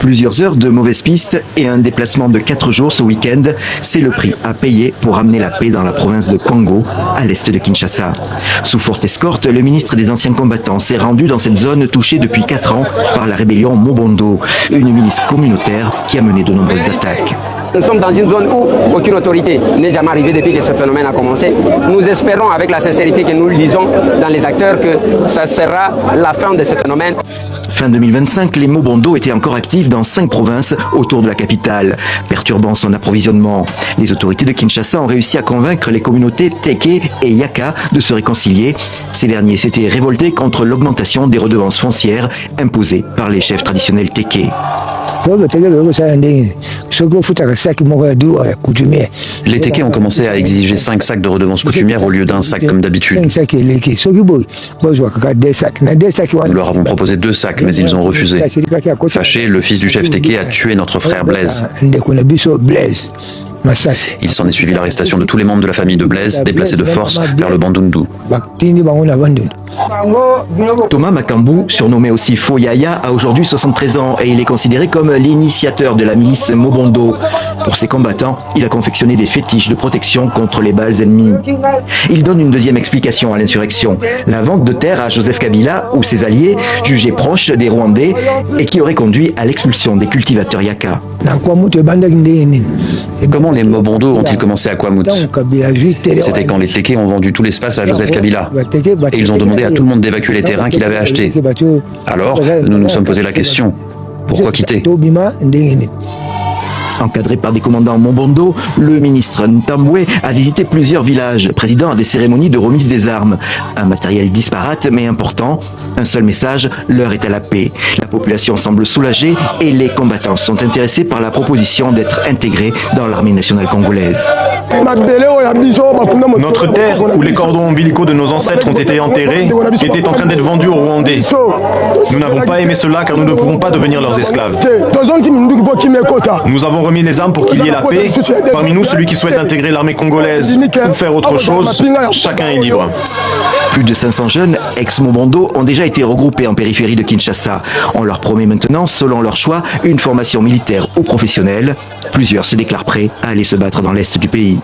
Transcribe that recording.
Plusieurs heures de mauvaise piste et un déplacement de 4 jours ce week-end, c'est le prix à payer pour ramener la paix dans la province de Kwango, à l'est de Kinshasa. Sous forte escorte, le ministre des Anciens Combattants s'est rendu dans cette zone touchée depuis 4 ans par la rébellion Mobondo, une milice communautaire qui a mené de nombreuses attaques. Nous sommes dans une zone où aucune autorité n'est jamais arrivée depuis que ce phénomène a commencé. Nous espérons, avec la sincérité que nous le disons dans les acteurs, que ça sera la fin de ce phénomène. Fin 2025, les Mobondo étaient encore actifs dans 5 provinces autour de la capitale, perturbant son approvisionnement. Les autorités de Kinshasa ont réussi à convaincre les communautés Teke et Yaka de se réconcilier. Ces derniers s'étaient révoltés contre l'augmentation des redevances foncières imposées par les chefs traditionnels Teke. Les Tékés ont commencé à exiger 5 sacs de redevances coutumières au lieu d'un sac comme d'habitude. Nous leur avons proposé 2 sacs, mais ils ont refusé. Fâché, le fils du chef Téké a tué notre frère Blaise. Il s'en est suivi l'arrestation de tous les membres de la famille de Blaise, déplacés de force vers le Bandundu. Thomas Makambu, surnommé aussi Fo Yaya, a aujourd'hui 73 ans et il est considéré comme l'initiateur de la milice Mobondo. Pour ses combattants, il a confectionné des fétiches de protection contre les balles ennemies. Il donne une deuxième explication à l'insurrection, la vente de terre à Joseph Kabila ou ses alliés, jugés proches des Rwandais et qui aurait conduit à l'expulsion des cultivateurs Yaka. Comment les Mobondo ont-ils commencé à Kwamut? C'était quand les Tékés ont vendu tout l'espace à Joseph Kabila. Et ils ont demandé à tout le monde d'évacuer les terrains qu'il avait achetés. Alors, nous nous sommes posé la question, pourquoi quitter? Encadré par des commandants Mobondo, le ministre Ntambwe a visité plusieurs villages, présidant à des cérémonies de remise des armes. Un matériel disparate mais important. Un seul message, l'heure est à la paix. La population semble soulagée et les combattants sont intéressés par la proposition d'être intégrés dans l'armée nationale congolaise. Notre terre, où les cordons ombilicaux de nos ancêtres ont été enterrés, était en train d'être vendue aux Rwandais. Nous n'avons pas aimé cela car nous ne pouvons pas devenir leurs esclaves. Nous avons remis les armes pour qu'il y ait la paix. Parmi nous, celui qui souhaite intégrer l'armée congolaise ou faire autre chose, chacun est libre. Plus de 500 jeunes ex-Mobondo ont déjà été regroupés en périphérie de Kinshasa. On leur promet maintenant, selon leur choix, une formation militaire ou professionnelle. Plusieurs se déclarent prêts à aller se battre dans l'est du pays.